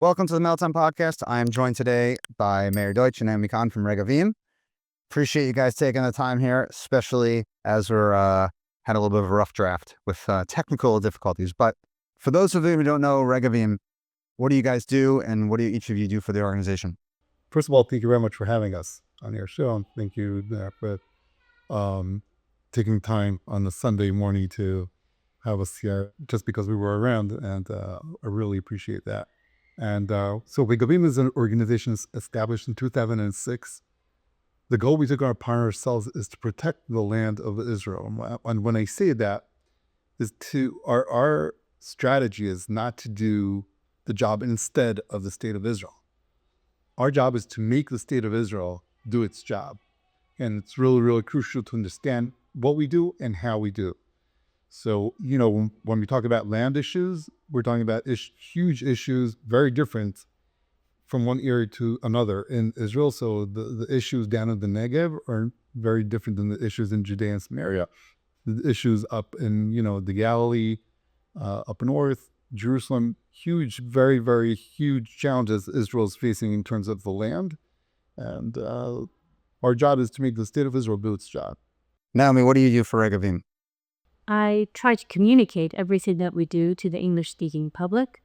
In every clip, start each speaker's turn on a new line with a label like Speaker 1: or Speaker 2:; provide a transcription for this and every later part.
Speaker 1: Welcome to the Meltdown Podcast. I am joined today by Meir Deutsch and Naomi Kahn from Regavim. Appreciate you guys taking the time here, especially as we're had a little bit of a rough draft with technical difficulties. But for those of you who don't know Regavim, what do you guys do and what do each of you do for the organization?
Speaker 2: First of all, thank you very much for having us on your show. And thank you for taking time on the Sunday morning to have us here just because we were around. And I really appreciate that. And so Regavim is an organization established in 2006. The goal we took upon ourselves is to protect the land of Israel. And when I say that, is to our strategy is not to do the job instead of the state of Israel. Our job is to make the state of Israel do its job. And it's really, really crucial to understand what we do and how we do. So, when we talk about land issues, we're talking about huge issues, very different from one area to another in Israel. So the issues down in the Negev are very different than the issues in Judea and Samaria. The issues up in, the Galilee, up north, Jerusalem, huge, very, very huge challenges Israel is facing in terms of the land. And our job is to make the state of Israel do its job.
Speaker 1: Naomi, what do you do for Regavim?
Speaker 3: I try to communicate everything that we do to the English-speaking public,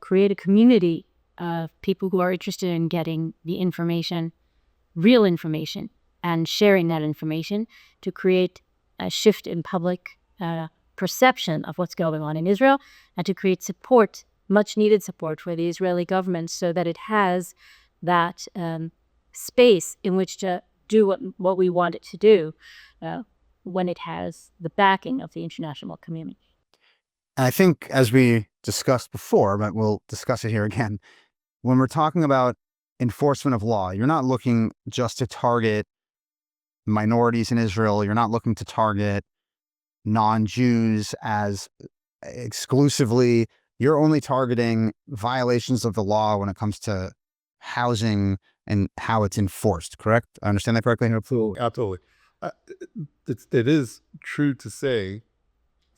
Speaker 3: create a community of people who are interested in getting the information, real information, and sharing that information to create a shift in public perception of what's going on in Israel, and to create support, much needed support for the Israeli government so that it has that space in which to do what we want it to do when it has the backing of the international community.
Speaker 1: I think as we discussed before, but we'll discuss it here again, when we're talking about enforcement of law, you're not looking just to target minorities in Israel. You're not looking to target non-Jews as exclusively. You're only targeting violations of the law when it comes to housing and how it's enforced, correct? I understand that correctly?
Speaker 2: Absolutely. It is true to say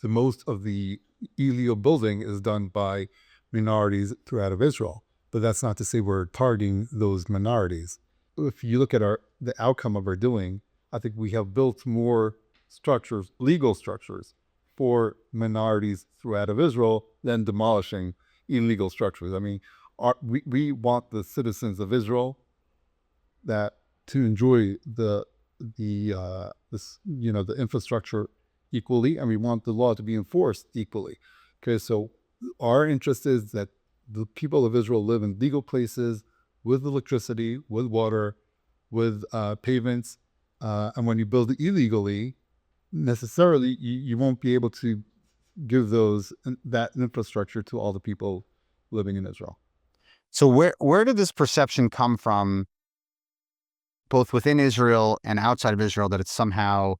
Speaker 2: that most of the illegal building is done by minorities throughout of Israel, but that's not to say we're targeting those minorities. If you look at the outcome of our doing, I think we have built more structures, legal structures, for minorities throughout of Israel than demolishing illegal structures. I mean, we want the citizens of Israel to enjoy the infrastructure equally, and we want the law to be enforced equally. Okay, so our interest is that the people of Israel live in legal places with electricity, with water, with pavements, and when you build illegally, necessarily you won't be able to give that infrastructure to all the people living in Israel.
Speaker 1: So where did this perception come from, both within Israel and outside of Israel, that it's somehow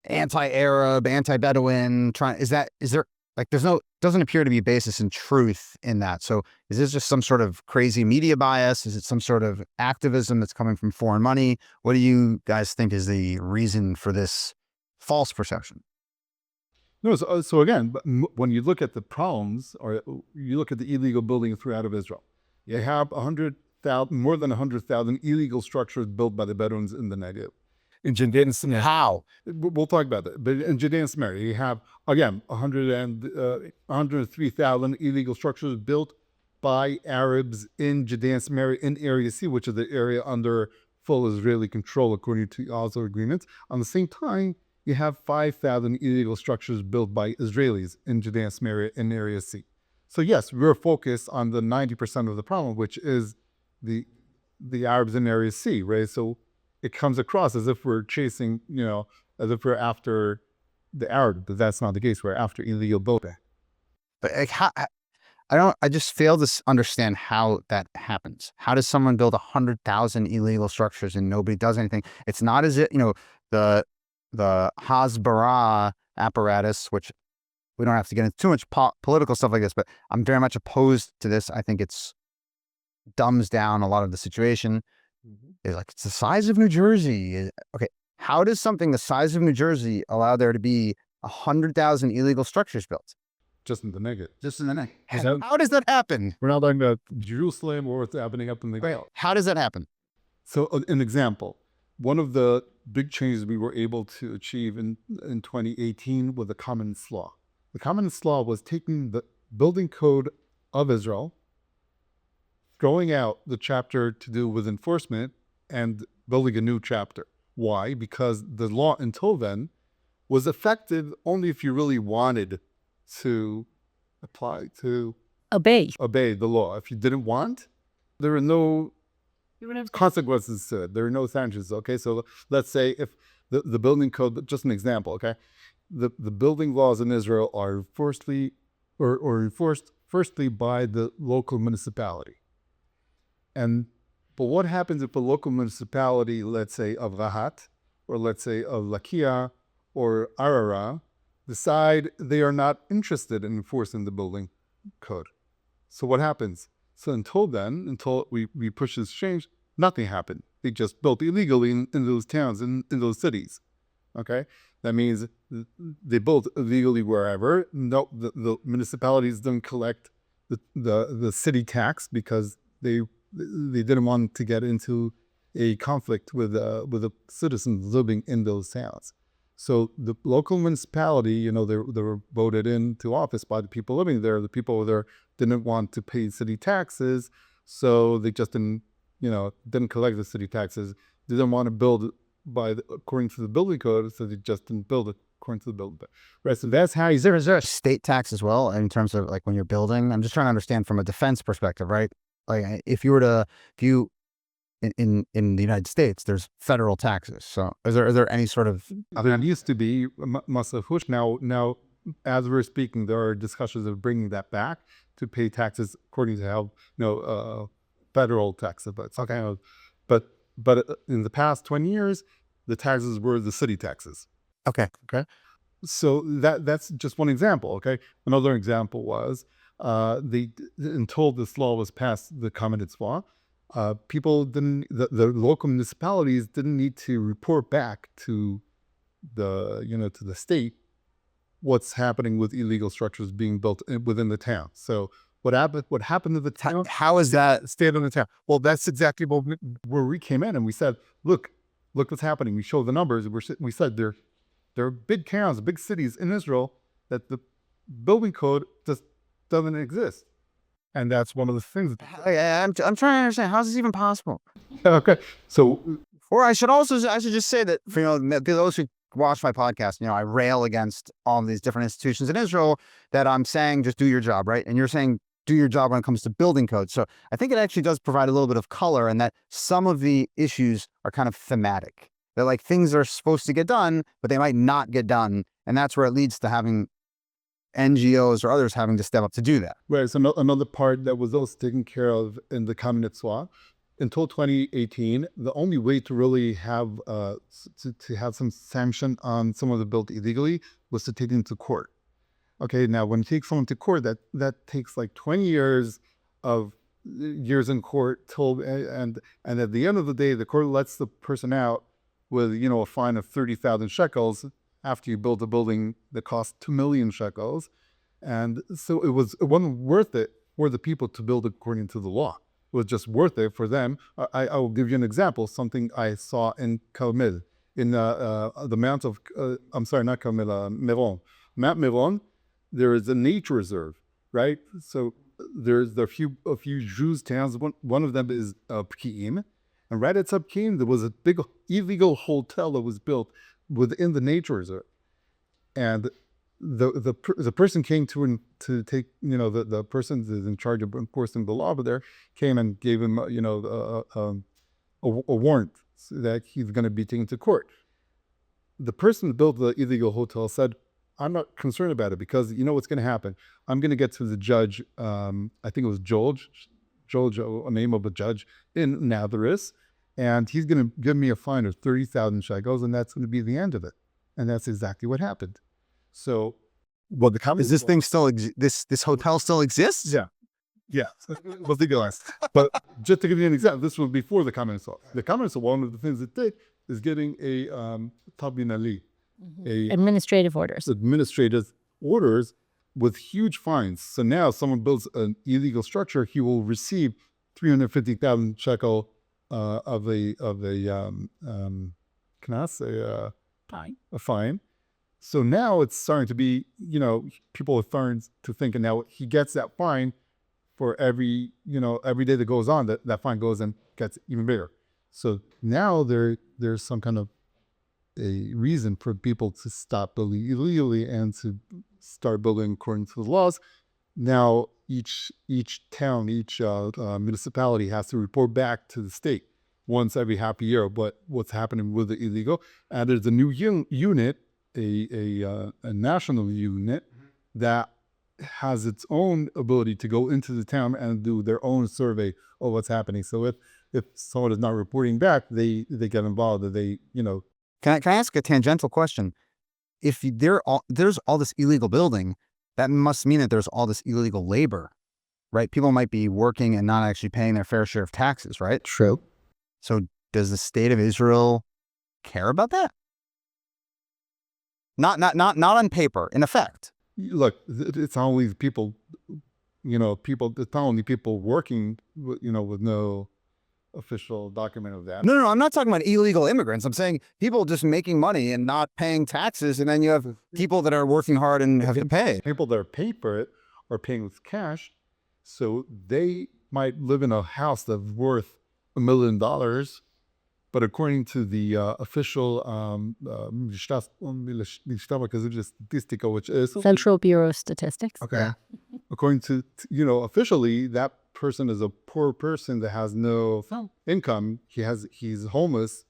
Speaker 1: anti-Arab, anti-Bedouin? Doesn't appear to be a basis in truth in that. So is this just some sort of crazy media bias? Is it some sort of activism that's coming from foreign money? What do you guys think is the reason for this false perception?
Speaker 2: No, so again, when you look at the problems, or you look at the illegal building throughout of Israel, you have more than 100,000 illegal structures built by the Bedouins in the Negev. In Judea and Samaria,
Speaker 1: How?
Speaker 2: We'll talk about that. But in Judea and Samaria, you have, again, 103,000 illegal structures built by Arabs in Judea and Samaria in Area C, which is the area under full Israeli control according to Oslo agreements. On the same time, you have 5,000 illegal structures built by Israelis in Judea and Samaria in Area C. So yes, we're focused on the 90% of the problem, which is the Arabs in Area C, right? So it comes across as if we're chasing, as if we're after the Arab, but that's not the case. We're after illegal building.
Speaker 1: But I just fail to understand how that happens. How does someone build 100,000 illegal structures and nobody does anything? It's not as if, the Hasbara apparatus, which we don't have to get into too much political stuff like this, but I'm very much opposed to this. I think it's dumbs down a lot of the situation. It's the size of New Jersey. Okay, how does something the size of New Jersey allow there to be 100,000 illegal structures built?
Speaker 2: just in the negative.
Speaker 1: Just in the neck.
Speaker 2: that-
Speaker 1: How does that happen?
Speaker 2: We're not talking about Jerusalem or what's happening up in the
Speaker 1: How does that happen?
Speaker 2: So an example, one of the big changes we were able to achieve in 2018 was the Commons Law. The Commons Law was taking the building code of Israel, throwing out the chapter to do with enforcement and building a new chapter. Why? Because the law until then was effective only if you really wanted to
Speaker 3: Obey.
Speaker 2: obey the law. If you didn't want, there were no consequences to it. There are no sanctions. Okay, so let's say if the building code, just an example, okay, the building laws in Israel are enforced firstly by the local municipality. But what happens if a local municipality, let's say of Rahat, or let's say of Lakia or Arara, decide they are not interested in enforcing the building code? So what happens? So until we push this change, nothing happened. They just built illegally in those towns, in those cities. Okay? That means they built illegally wherever. No, the municipalities don't collect the city tax because they didn't want to get into a conflict with the citizens living in those towns. So the local municipality, they were voted into office by the people living there. The people there didn't want to pay city taxes, so they just didn't collect the city taxes. They didn't want to build according to the building code, so they just didn't build it according to the building code. Right. So that's how is there
Speaker 1: State tax as well in terms of like when you're building. I'm just trying to understand from a defense perspective, right? Like if you in the United States, there's federal taxes. So is there any sort of
Speaker 2: there used to be Masaf Hush. Now as we're speaking, there are discussions of bringing that back to pay taxes according to how federal taxes. But in the past 20 years, the taxes were the city taxes.
Speaker 1: okay.
Speaker 2: So that's just one example. Okay, another example was until this law was passed, the Commons Law, the local municipalities didn't need to report back to the state what's happening with illegal structures being built within the town. So what happened to the town?
Speaker 1: How is that?
Speaker 2: Stayed in the town. Well, that's exactly where we came in and we said, look what's happening. We showed the numbers. We said there are big towns, big cities in Israel that the building code just doesn't exist. And that's one of the things.
Speaker 1: I'm trying to understand, how is this even possible?
Speaker 2: Okay, so
Speaker 1: Or I should just say that for those who watch my podcast, I rail against all of these different institutions in Israel that I'm saying just do your job, right? And you're saying do your job when it comes to building code. So I think it actually does provide a little bit of color, and that some of the issues are kind of thematic. They're like things are supposed to get done, but they might not get done, and that's where it leads to having NGOs or others having to step up to do that.
Speaker 2: Right. So another part that was also taken care of in the Commons Law until 2018, the only way to really have to have some sanction on someone that built illegally was to take them to court. Okay. Now, when you take someone to court, that takes like 20 years in court and at the end of the day, the court lets the person out with a fine of 30,000 shekels. After you build a building that costs 2 million shekels. And so it wasn't worth it for the people to build according to the law. It was just worth it for them. I will give you an example, something I saw in Carmel, in the Mount of, not Carmel, Meron. Mount Meron, there is a nature reserve, right? So there's a few Jews towns. One of them is Pkiim. And right at Pkiim, there was a big illegal hotel that was built within the nature reserve, and the person came to take the person that is in charge of enforcing the law over there came and gave him a warrant that he's going to be taken to court. The person that built the illegal hotel said, "I'm not concerned about it because you know what's going to happen. I'm going to get to the judge. I think it was George, a name of a judge in Nazareth." And he's going to give me a fine of 30,000 shekels, and that's going to be the end of it. And that's exactly what happened. So,
Speaker 1: Is this thing still this hotel still exists?
Speaker 2: Yeah, was legalized. But just to give you an example, this was before the Commons Law. The Commons Law, one of the things it did is getting a tabinali,
Speaker 3: Administrative orders.
Speaker 2: Administrative orders with huge fines. So now someone builds an illegal structure, he will receive 350,000 shekel of a can I say
Speaker 3: Fine.
Speaker 2: a fine. So now it's starting to be, people are starting to think, and now he gets that fine for every day that goes on, that fine goes and gets even bigger. So now there's some kind of a reason for people to stop building illegally and to start building according to the laws. Now each town, each municipality has to report back to the state once every half a year what's happening with the illegal. And there's a new unit, a national unit that has its own ability to go into the town and do their own survey of what's happening. So if someone is not reporting back, they get involved.
Speaker 1: Can I ask a tangential question? If there's all this illegal building, that must mean that there's all this illegal labor, right? People might be working and not actually paying their fair share of taxes, right?
Speaker 2: True.
Speaker 1: So does the state of Israel care about that? Not on paper, in effect.
Speaker 2: Look, it's only people, it's not only people working, with no official document of that.
Speaker 1: No, I'm not talking about illegal immigrants. I'm saying people just making money and not paying taxes, and then you have people that are working hard and have to pay.
Speaker 2: People that are paying for it are paying with cash, so they might live in a house that's worth $1 million, but according to the official which is
Speaker 3: Central Bureau of Statistics.
Speaker 1: Okay.
Speaker 2: according to officially, that person is a poor person that has no income. He's homeless,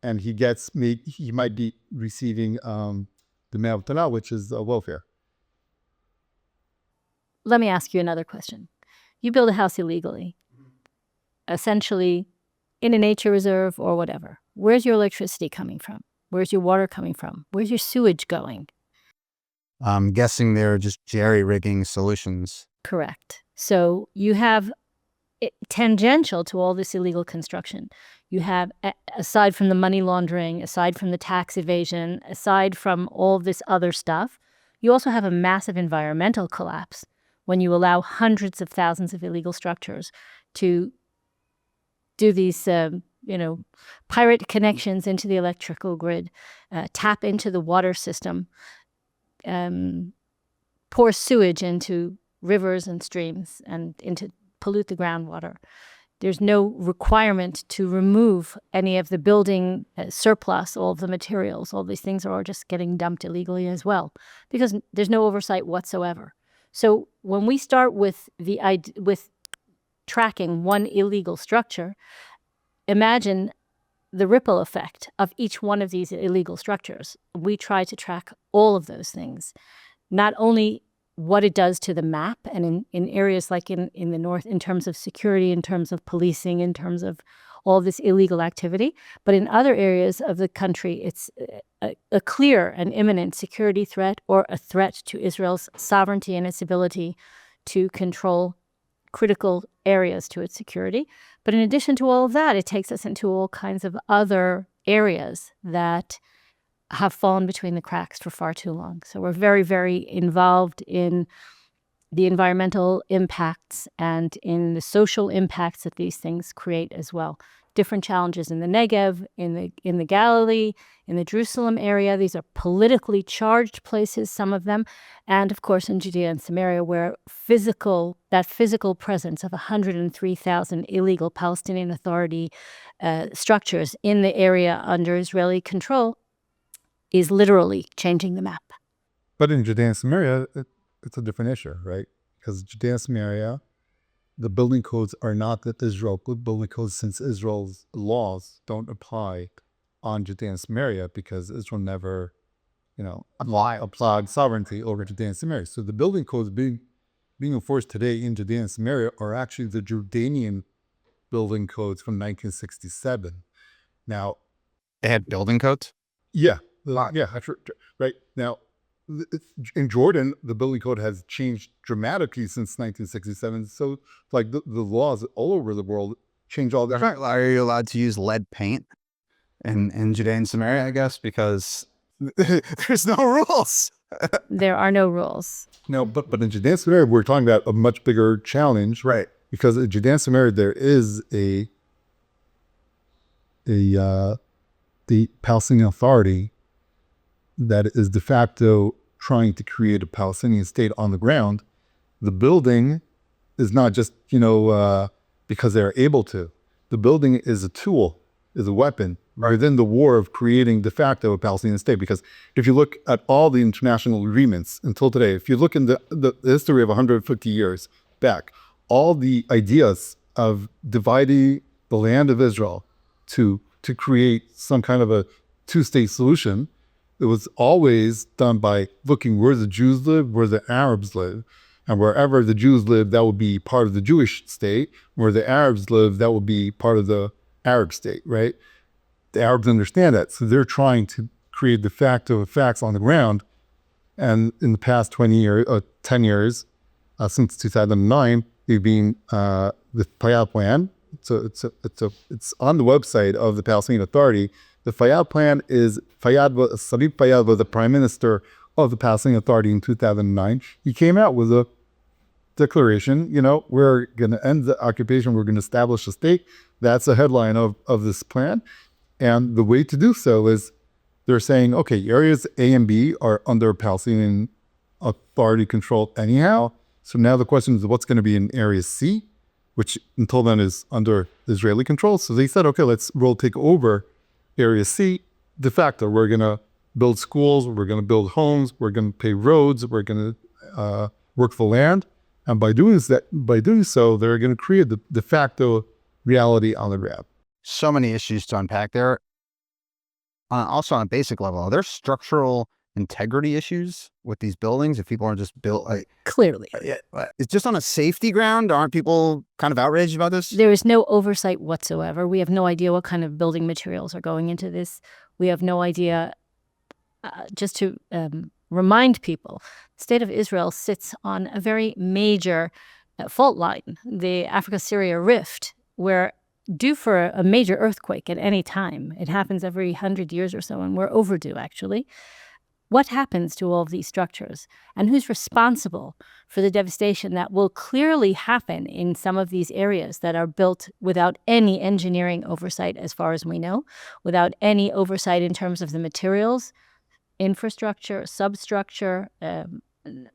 Speaker 2: and he might be receiving the Meir, which is welfare.
Speaker 3: Let me ask you another question. You build a house illegally, essentially in a nature reserve or whatever. Where's your electricity coming from? Where's your water coming from? Where's your sewage going?
Speaker 1: I'm guessing they're just jerry-rigging solutions.
Speaker 3: Correct. So you have tangential to all this illegal construction. You have, aside from the money laundering, aside from the tax evasion, aside from all this other stuff, you also have a massive environmental collapse when you allow hundreds of thousands of illegal structures to do these, pirate connections into the electrical grid, tap into the water system, pour sewage into rivers and streams and pollute the groundwater. There's no requirement to remove any of the building surplus, all of the materials. All these things are all just getting dumped illegally as well, because there's no oversight whatsoever. So when we start with tracking one illegal structure, imagine the ripple effect of each one of these illegal structures. We try to track all of those things, not only what it does to the map and in areas like in the north, in terms of security, in terms of policing, in terms of all this illegal activity, but in other areas of the country, it's a clear and imminent security threat or a threat to Israel's sovereignty and its ability to control critical areas to its security. But in addition to all of that, it takes us into all kinds of other areas that have fallen between the cracks for far too long. So we're very, very involved in the environmental impacts and in the social impacts that these things create as well. Different challenges in the Negev, in the Galilee, in the Jerusalem area. These are politically charged places, some of them, and of course in Judea and Samaria, where that physical presence of 103,000 illegal Palestinian Authority structures in the area under Israeli control is literally changing the map.
Speaker 2: But in Judea and Samaria, it's a different issue, right? Because Judea and Samaria, the building codes are not that Israel good building codes, since Israel's laws don't apply on Judea and Samaria, because Israel never, applied sovereignty over Judea and Samaria. So the building codes being enforced today in Judea and Samaria are actually the Jordanian building codes from 1967. Now,
Speaker 1: They had building codes?
Speaker 2: yeah, right. Now, in Jordan, the building code has changed dramatically since 1967. So, like the laws all over the world change all the time.
Speaker 1: Are you allowed to use lead paint in Judea and Samaria, I guess, because there's no rules?
Speaker 3: There are no rules.
Speaker 2: No, but in Judea and Samaria, we're talking about a much bigger challenge,
Speaker 1: Right.
Speaker 2: because in Judea and Samaria there is the Palestinian Authority that is de facto trying to create a Palestinian state on the ground. The building is not just, because they're able to. The building is a tool, is a weapon within the war of creating de facto a Palestinian state. Because if you look at all the international agreements until today, if you look in the history of 150 years back, all the ideas of dividing the land of Israel to create some kind of a two-state solution, it was always done by looking where the Jews live, where the Arabs live. And wherever the Jews live, that would be part of the Jewish state. Where the Arabs live, that would be part of the Arab state, right? The Arabs understand that. So they're trying to create de facto facts on the ground. And in the past 10 years, since 2009, they've been the Fayad plan. So it's on the website of the Palestinian Authority. The Fayad plan is Salih Fayad was the prime minister of the Palestinian Authority in 2009. He came out with a declaration, we're going to end the occupation, we're going to establish a state. That's the headline of this plan. And the way to do so is they're saying, okay, areas A and B are under Palestinian Authority control anyhow. So now the question is what's going to be in area C, which until then is under Israeli control. So they said, okay, we'll take over area C de facto. We're going to build schools, we're going to build homes, we're going to pay roads, we're going to work the land. And by doing so, they're going to create the de facto reality on the ground.
Speaker 1: So many issues to unpack there. Also on a basic level, are there structural integrity issues with these buildings if people are just built
Speaker 3: Clearly.
Speaker 1: It's just on a safety ground? Aren't people kind of outraged about this?
Speaker 3: There is no oversight whatsoever. We have no idea what kind of building materials are going into this. We have no idea. Just to remind people, the state of Israel sits on a very major fault line, the Africa-Syria rift, where due for a major earthquake at any time. It happens every 100 years or so, and we're overdue, actually. What happens to all of these structures? And who's responsible for the devastation that will clearly happen in some of these areas that are built without any engineering oversight, as far as we know, without any oversight in terms of the materials, infrastructure, substructure?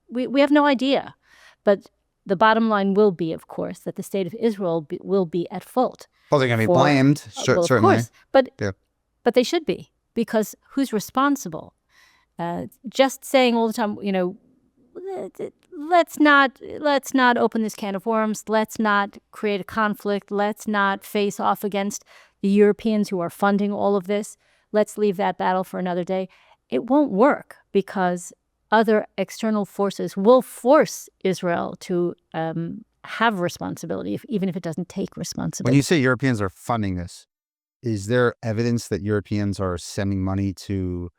Speaker 3: We have no idea. But the bottom line will be, of course, that the state of Israel will be at fault.
Speaker 1: Well, they're going to be blamed,
Speaker 3: Well,
Speaker 1: certainly.
Speaker 3: of course,
Speaker 1: Yeah.
Speaker 3: but they should be, because who's responsible? Just saying all the time, let's not open this can of worms. Let's not create a conflict. Let's not face off against the Europeans who are funding all of this. Let's leave that battle for another day. It won't work, because other external forces will force Israel to have responsibility, even if it doesn't take responsibility.
Speaker 1: When you say Europeans are funding this, is there evidence that Europeans are sending money to?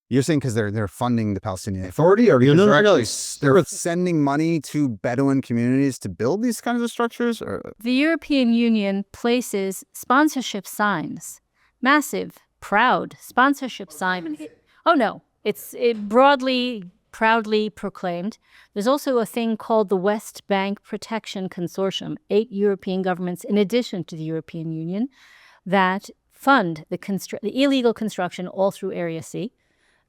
Speaker 1: You're saying because they're funding the Palestinian Authority, or because they're sending money to Bedouin communities to build these kinds of structures? Or
Speaker 3: the European Union places sponsorship signs, massive, proud sponsorship signs. Oh no, it's proudly proclaimed. There's also a thing called the West Bank Protection Consortium, 8 European governments in addition to the European Union, that fund the illegal construction all through Area C,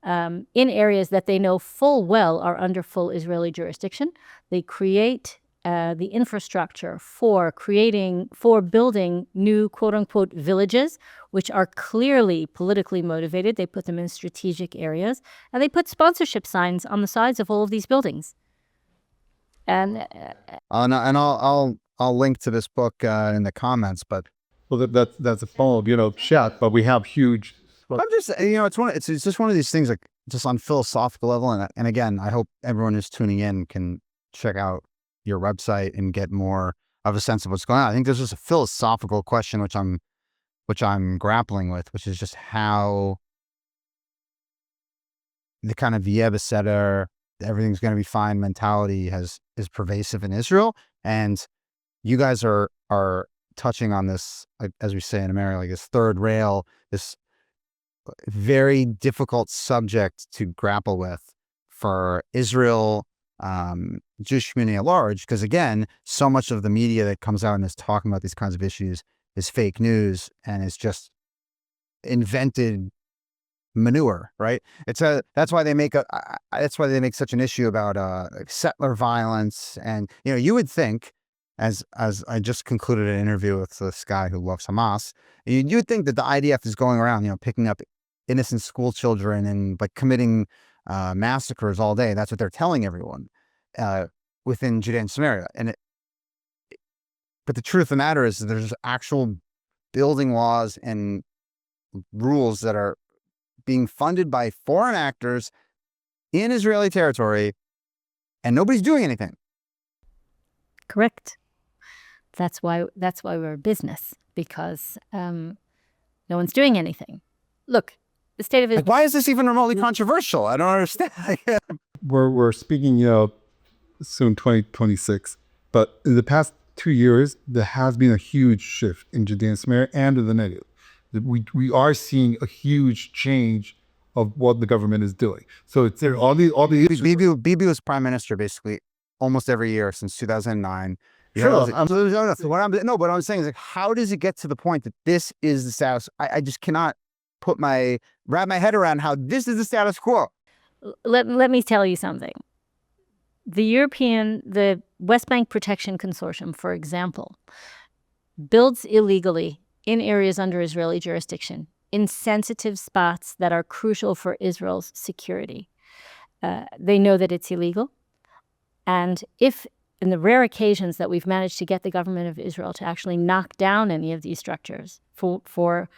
Speaker 3: in areas that they know full well are under full Israeli jurisdiction. They create the infrastructure for building new quote-unquote villages, which are clearly politically motivated. They put them in strategic areas, and they put sponsorship signs on the sides of all of these buildings. And
Speaker 1: I'll link to this book in the comments, but
Speaker 2: well, that's a follow-up, chat. But we have huge.
Speaker 1: I'm just, it's just one of these things, like just on philosophical level, and again, I hope everyone who's tuning in can check out your website and get more of a sense of what's going on. I think there's just a philosophical question which I'm grappling with, which is just how the kind of Yebeseder, everything's going to be fine mentality is pervasive in Israel. And you guys are touching on this, as we say in America, like this third rail, this very difficult subject to grapple with for Israel, Jewish community at large, because again, so much of the media that comes out and is talking about these kinds of issues is fake news and is just invented manure, right? That's why they make such an issue about like settler violence. And you would think, as I just concluded an interview with this guy who loves Hamas, you would think that the IDF is going around, picking up innocent school children and like committing massacres all day. That's what they're telling everyone within Judea and Samaria. But the truth of the matter is that there's actual building laws and rules that are being funded by foreign actors in Israeli territory, and nobody's doing anything.
Speaker 3: Correct. That's why we're a business, because no one's doing anything. Look, the state of Israel.
Speaker 1: Like, why is this even remotely controversial? I don't understand.
Speaker 2: We're speaking, soon 2026, but in the past 2 years, there has been a huge shift in Judea and Samaria and in the Negev. We are seeing a huge change of what the government is doing. So it's there all the
Speaker 1: Bibi was prime minister basically almost every year since 2009.
Speaker 2: Sure.
Speaker 1: What I'm saying is, like, how does it get to the point that this is the status? I just cannot wrap my head around how this is the status quo.
Speaker 3: Let me tell you something. The West Bank Protection Consortium, for example, builds illegally in areas under Israeli jurisdiction, in sensitive spots that are crucial for Israel's security. They know that it's illegal. And if, in the rare occasions that we've managed to get the government of Israel to actually knock down any of these structures for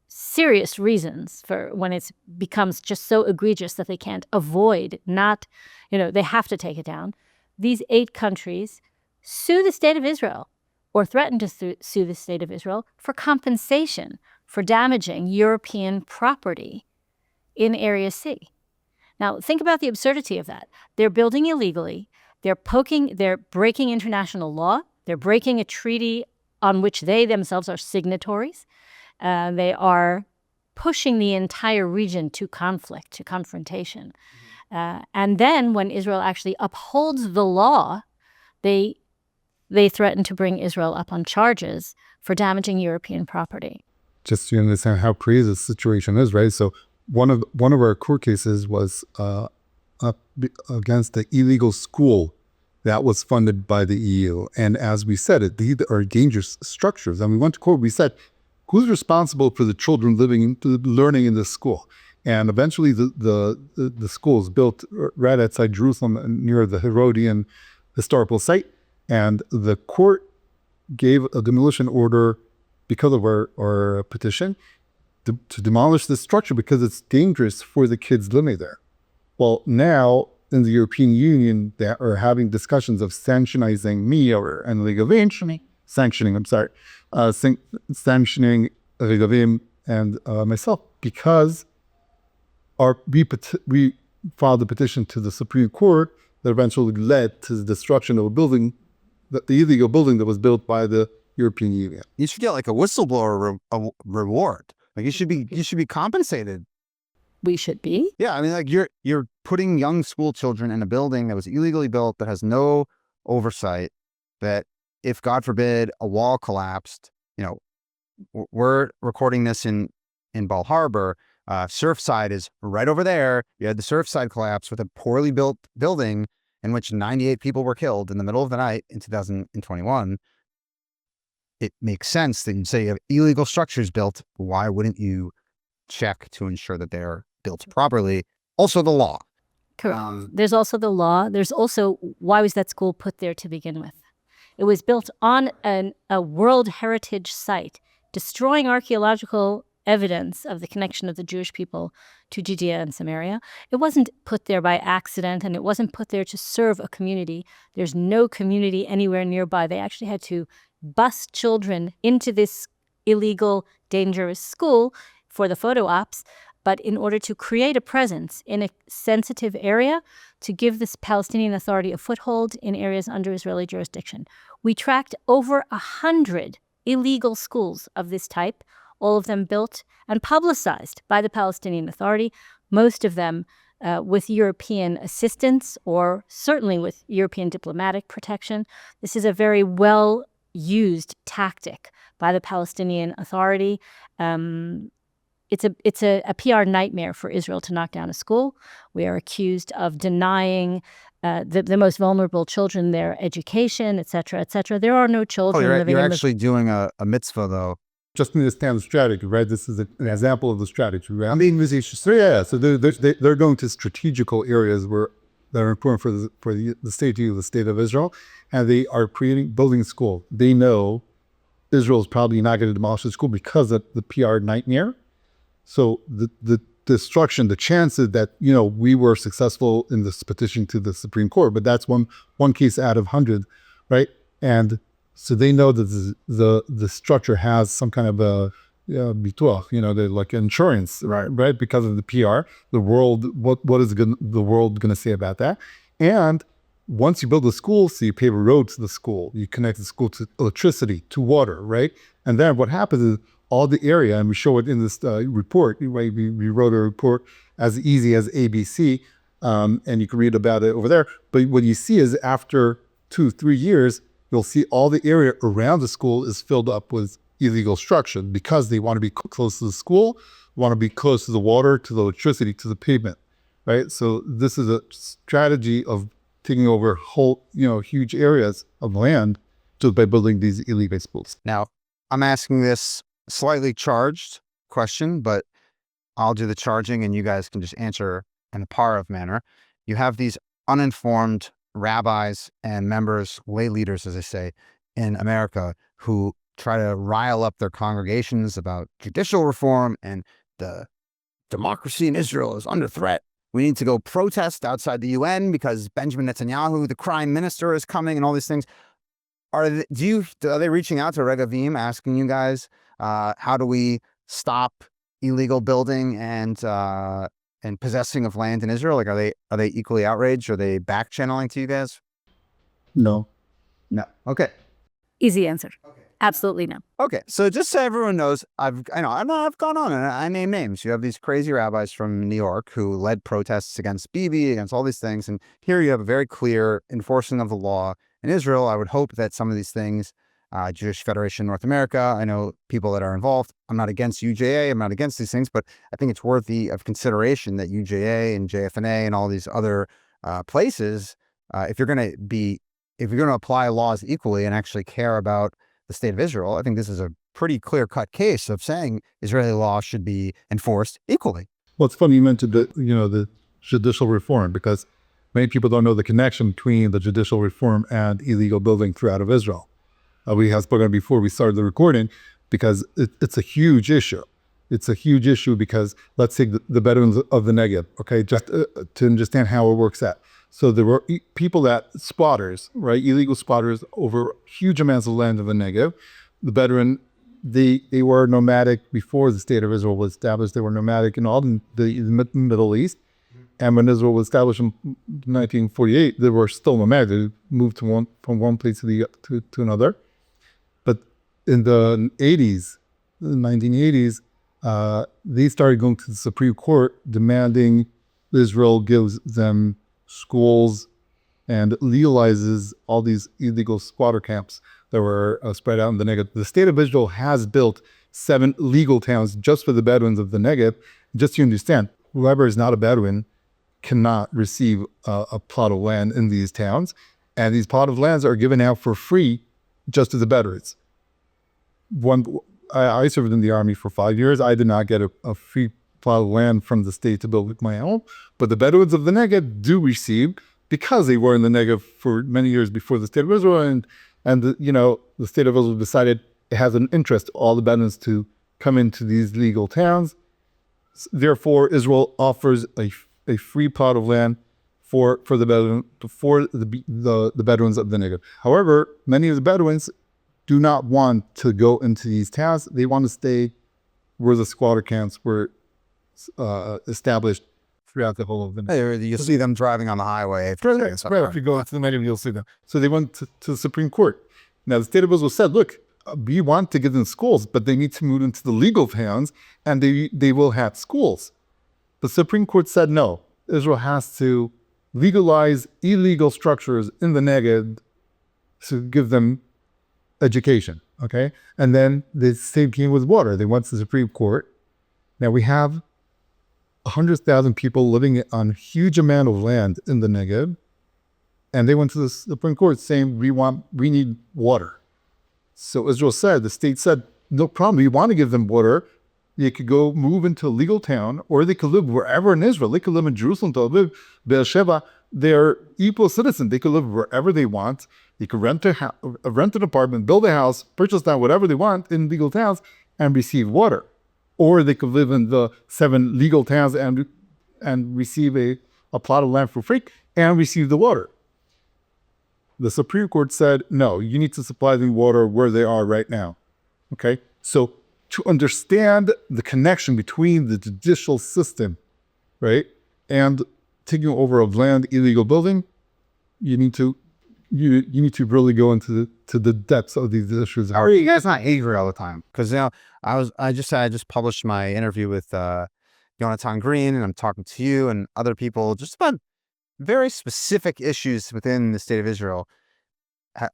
Speaker 3: serious reasons, for when it becomes just so egregious that they can't avoid they have to take it down, these 8 countries sue the state of Israel or threaten to sue the state of Israel for compensation for damaging European property in Area C. Now, think about the absurdity of that. They're building illegally. They're breaking international law. They're breaking a treaty on which they themselves are signatories. They are pushing the entire region to conflict, to confrontation. And then when Israel actually upholds the law, they threaten to bring Israel up on charges for damaging European property.
Speaker 2: Just to understand how crazy the situation is, right? So one of our court cases was against the illegal school that was funded by the EU. And as we said, these are dangerous structures. And we went to court, we said, who's responsible for the children learning in this school? And eventually the school is built right outside Jerusalem near the Herodian historical site. And the court gave a demolition order because of our petition to demolish this structure because it's dangerous for the kids living there. Well, now in the European Union, they are having discussions of sanctioning Meir and Regavim, sanctioning Regavim and myself, because we filed a petition to the Supreme Court that eventually led to the destruction of a building, the illegal building that was built by the European Union.
Speaker 1: You should get like a whistleblower reward. Like you should be compensated.
Speaker 3: We should be.
Speaker 1: Yeah, I mean, like you're putting young school children in a building that was illegally built, that has no oversight, that if God forbid a wall collapsed, we're recording this in Bal Harbor. Surfside is right over there. You had the Surfside collapse with a poorly built building in which 98 people were killed in the middle of the night in 2021. It makes sense that you say you have illegal structures built. Why wouldn't you check to ensure that they're built properly? Also the law.
Speaker 3: Correct. There's also the law. There's also, why was that school put there to begin with? It was built on a World Heritage site, destroying archaeological evidence of the connection of the Jewish people to Judea and Samaria. It wasn't put there by accident, and it wasn't put there to serve a community. There's no community anywhere nearby. They actually had to bus children into this illegal, dangerous school for the photo ops, but in order to create a presence in a sensitive area, to give this Palestinian Authority a foothold in areas under Israeli jurisdiction. We tracked over 100 illegal schools of this type, all of them built and publicized by the Palestinian Authority, most of them
Speaker 4: with European assistance, or certainly with European diplomatic protection. This is a very well-used tactic by the Palestinian Authority. It's a PR nightmare for Israel to knock down a school. We are accused of denying the most vulnerable children their education, et cetera, et cetera. There are no children living
Speaker 1: you're
Speaker 4: in
Speaker 1: actually doing a mitzvah, though.
Speaker 2: Just to understand the strategy, right? This is an example of the strategy, right? I mean, so they're going to strategical areas that are important for the state of Israel, and they are building a school. They know Israel is probably not going to demolish the school because of the PR nightmare. So the destruction, the chances that, we were successful in this petition to the Supreme Court, but that's one case out of 100, right? And so they know that the structure has some kind of a bituach, like insurance, right? Because of the PR, the world, what is the world going to say about that? And once you build a school, so you pave a road to the school, you connect the school to electricity, to water, right? And then what happens is all the area, and we show it in this report, right? We wrote a report as easy as ABC, and you can read about it over there. But what you see is after 2-3 years, you'll see all the area around the school is filled up with illegal structure because they want to be close to the school, want to be close to the water, to the electricity, to the pavement, right? So this is a strategy of taking over whole, huge areas of land just by building these illegal schools.
Speaker 1: Now, I'm asking this slightly charged question, but I'll do the charging and you guys can just answer in a Parav manner. You have these uninformed rabbis and members, lay leaders, as I say, in America who try to rile up their congregations about judicial reform and the democracy in Israel is under threat. We need to go protest outside the UN because Benjamin Netanyahu, the prime minister, is coming and all these things. Are they reaching out to Regavim asking you guys, how do we stop illegal building and possessing of land in Israel? Like, are they equally outraged? Are they back channeling to you guys?
Speaker 2: No.
Speaker 1: Okay.
Speaker 4: Easy answer. Okay. Absolutely no.
Speaker 1: Okay. So just so everyone knows, I've gone on and I name names. You have these crazy rabbis from New York who led protests against Bibi, against all these things. And here you have a very clear enforcing of the law in Israel. I would hope that some of these things, Jewish Federation North America, I know people that are involved. I'm not against UJA. I'm not against these things, but I think it's worthy of consideration that UJA and JFNA and all these other places, if you're going to apply laws equally and actually care about the state of Israel, I think this is a pretty clear-cut case of saying Israeli law should be enforced equally.
Speaker 2: Well, it's funny you mentioned the judicial reform, because many people don't know the connection between the judicial reform and illegal building throughout of Israel. We have spoken before we started the recording, because it's a huge issue. It's a huge issue because let's take the Bedouins of the Negev, okay, just to understand how it works out. So there were spotters, right, illegal spotters over huge amounts of land in the Negev. The Bedouin, they were nomadic before the state of Israel was established. They were nomadic in all the Middle East. And when Israel was established in 1948, they were still nomadic. They moved from one place to another. But in the 1980s, they started going to the Supreme Court demanding Israel gives them schools and legalizes all these illegal squatter camps that were spread out in the Negev. The state of Israel has built 7 legal towns just for the Bedouins of the Negev. Just so you understand, whoever is not a Bedouin cannot receive a plot of land in these towns. And these plot of lands are given out for free just to the Bedouins. I served in the army for 5 years. I did not get a free plot of land from the state to build my home, but the Bedouins of the Negev do receive, because they were in the Negev for many years before the state of Israel, and the state of Israel decided it has an interest, all the Bedouins, to come into these legal towns. Therefore, Israel offers a free plot of land for the Bedouins of the Negev. However, many of the Bedouins do not want to go into these towns. They want to stay where the squatter camps were established throughout the whole of the Negev.
Speaker 1: You'll see them driving on the highway.
Speaker 2: If you go into the Negev, you'll see them. So they went to the Supreme Court. Now, the state of Israel said, look, we want to give them schools, but they need to move into the legal towns, and they will have schools. The Supreme Court said no. Israel has to legalize illegal structures in the Negev to give them education, okay? And then the same came with water. They went to the Supreme Court. Now we have 100,000 people living on a huge amount of land in the Negev, and they went to the Supreme Court saying, we need water. So Israel said, the state said, no problem, you want to give them water, they could go move into a legal town, or they could live wherever in Israel. They could live in Jerusalem, Tel Aviv, Beersheba. They're equal citizens. They could live wherever they want. They could rent an apartment, build a house, purchase that, whatever they want in legal towns, and receive water. Or they could live in the 7 legal towns and receive a plot of land for free and receive the water. The Supreme Court said, no, you need to supply them water where they are right now. Okay? So to understand the connection between the judicial system, right, and taking over of land, illegal building, you need to really go into the depths of these issues.
Speaker 1: How are you guys not angry all the time? Because I just published my interview with Jonathan Green, and I'm talking to you and other people just about very specific issues within the state of Israel.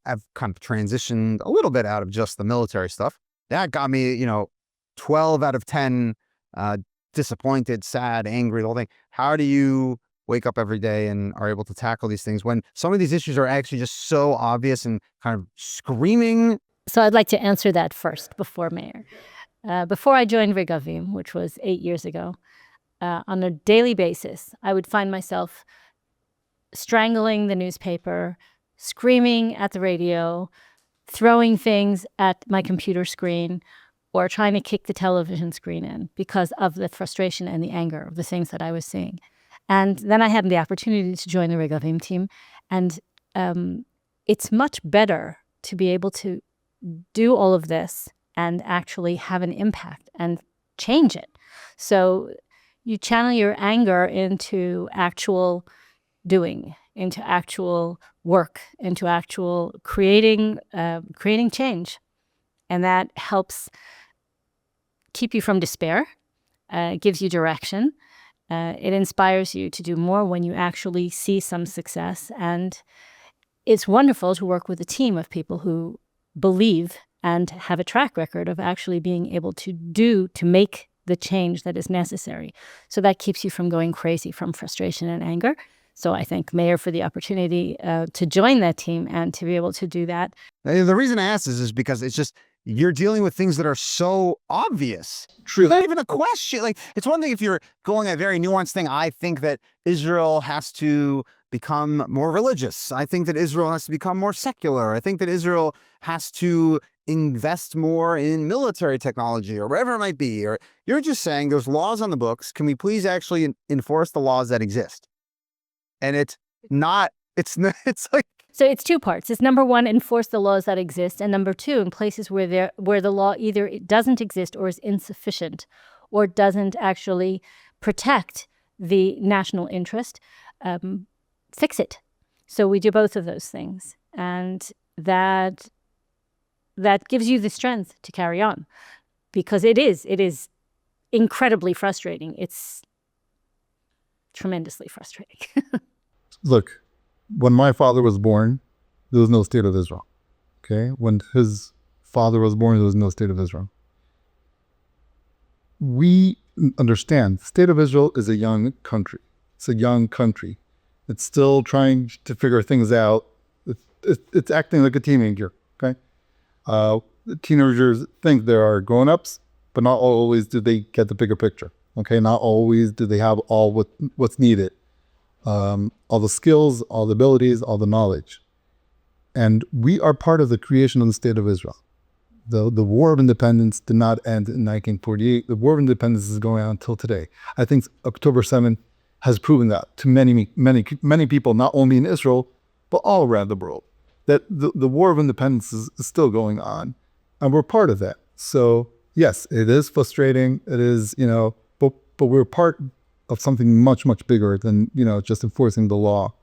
Speaker 1: I've kind of transitioned a little bit out of just the military stuff. That got me, 12 out of 10 disappointed, sad, angry, the whole thing. How do you wake up every day and are able to tackle these things when some of these issues are actually just so obvious and kind of screaming?
Speaker 4: So I'd like to answer that first before Meir. Before I joined Regavim, which was 8 years ago, on a daily basis, I would find myself strangling the newspaper, screaming at the radio, throwing things at my computer screen, or trying to kick the television screen in because of the frustration and the anger of the things that I was seeing. And then I had the opportunity to join the Regavim team. And it's much better to be able to do all of this and actually have an impact and change it. So you channel your anger into actual doing, into actual work, into actual creating change. And that helps keep you from despair, gives you direction. It inspires you to do more when you actually see some success. And it's wonderful to work with a team of people who believe and have a track record of actually being able to make the change that is necessary. So that keeps you from going crazy from frustration and anger. So I thank Meir for the opportunity to join that team and to be able to do that.
Speaker 1: The reason I ask this is because it's just, you're dealing with things that are so obvious.
Speaker 2: True.
Speaker 1: It's not even a question. Like, it's one thing if you're going a very nuanced thing. I think that Israel has to become more religious. I think that Israel has to become more secular. I think that Israel has to invest more in military technology or whatever it might be. Or you're just saying there's laws on the books. Can we please actually enforce the laws that exist? And it's like,
Speaker 4: so it's 2 parts. It's number 1, enforce the laws that exist. And number 2, in places where the law either it doesn't exist or is insufficient or doesn't actually protect the national interest, fix it. So we do both of those things. And that gives you the strength to carry on, because it is incredibly frustrating. It's tremendously frustrating.
Speaker 2: Look, when my father was born, there was no state of Israel. Okay? When his father was born, there was no state of Israel. We understand the state of Israel is a young country. It's a young country. It's still trying to figure things out. It's acting like a teenager. Okay? Teenagers think they are grown-ups, but not always do they get the bigger picture. Okay? Not always do they have all what's needed. All the skills, all the abilities, all the knowledge. And we are part of the creation of the state of Israel. The War of Independence did not end in 1948. The War of Independence is going on until today. I think October 7th has proven that to many people, not only in Israel, but all around the world, that the War of Independence is still going on, and we're part of that. So yes, it is frustrating. It is, but we're part of something much, much bigger than, just enforcing the law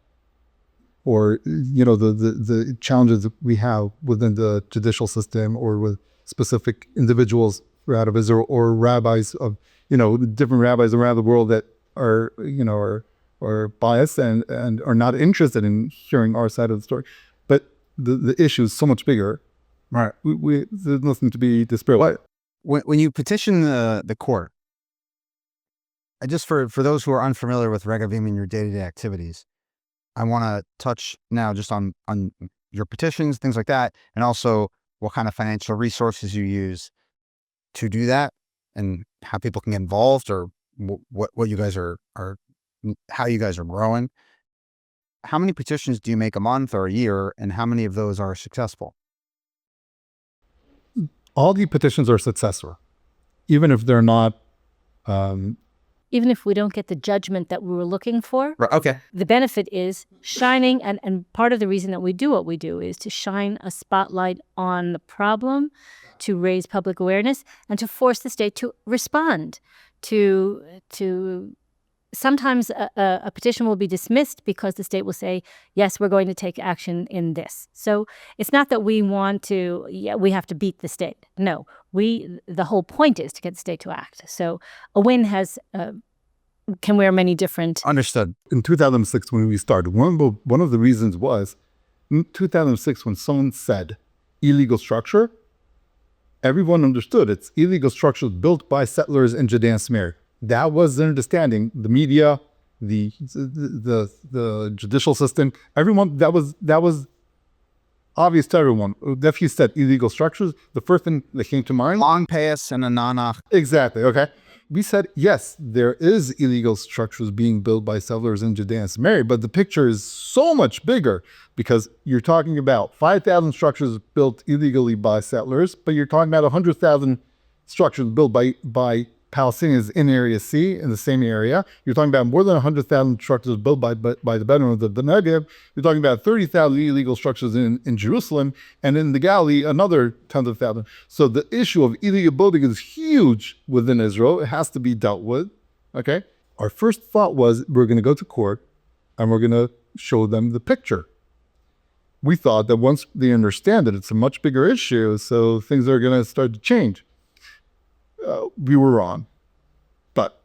Speaker 2: or, the challenges that we have within the judicial system or with specific individuals out of Israel or rabbis of, different rabbis around the world that are or biased and are not interested in hearing our side of the story. But the issue is so much bigger.
Speaker 1: Right.
Speaker 2: There's nothing to be despaired.
Speaker 1: When you petition the court, just for those who are unfamiliar with Regavim and your day-to-day activities, I want to touch now just on your petitions, things like that, and also what kind of financial resources you use to do that, and how people can get involved, or what you guys are how you guys are growing. How many petitions do you make a month or a year, and how many of those are successful?
Speaker 2: All the petitions are successful, even if they're not.
Speaker 4: Even if we don't get the judgment that we were looking for,
Speaker 1: Right. Okay.
Speaker 4: the benefit is shining, and part of the reason that we do what we do is to shine a spotlight on the problem, to raise public awareness, and to force the state to respond. To sometimes a petition will be dismissed because the state will say, yes, we're going to take action in this. So it's not that we want to, we have to beat the state. No, the whole point is to get the state to act. So a win can wear many different.
Speaker 1: Understood.
Speaker 2: In 2006, when we started, one of the reasons was in 2006, when someone said illegal structure, everyone understood it's illegal structures built by settlers in Judea and Samaria. That was the understanding. The media, the judicial system, everyone, that was obvious to everyone. If you said illegal structures, the first thing that came to mind,
Speaker 1: Long pass and a nanach.
Speaker 2: exactly, okay. We said, yes, there is illegal structures being built by settlers in Judea and Samaria, but the picture is so much bigger, because you're talking about 5,000 structures built illegally by settlers, but you're talking about 100,000 structures built by Palestinians in Area C, in the same area. You're talking about more than 100,000 structures built by the Bedouins of the Negev. You're talking about 30,000 illegal structures in Jerusalem, and in the Galilee, another tens of thousands. So the issue of illegal building is huge within Israel. It has to be dealt with, okay? Our first thought was, we're going to go to court, and we're going to show them the picture. We thought that once they understand it, it's a much bigger issue, so things are going to start to change. We were wrong, but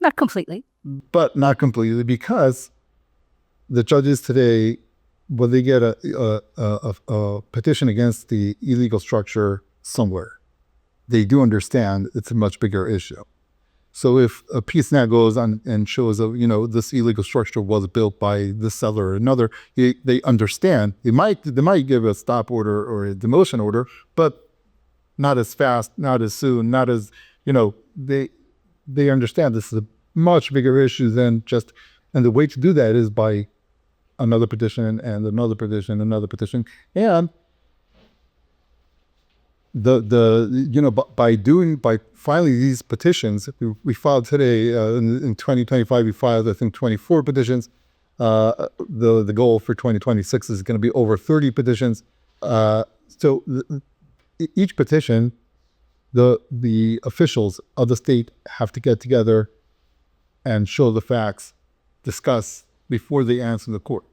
Speaker 4: Not completely.
Speaker 2: not completely, because the judges today, when they get a petition against the illegal structure somewhere, they do understand it's a much bigger issue. So if a piece now goes on and shows this illegal structure was built by this settler or another, they understand. They might give a stop order or a demotion order, but not as fast, not as soon, not as, they understand this is a much bigger issue than just, and the way to do that is by another petition and another petition, another petition. And by filing these petitions, we filed today, in 2025, we filed, I think, 24 petitions. The goal for 2026 is going to be over 30 petitions. So each petition, the officials of the state have to get together and show the facts, discuss before they answer the court.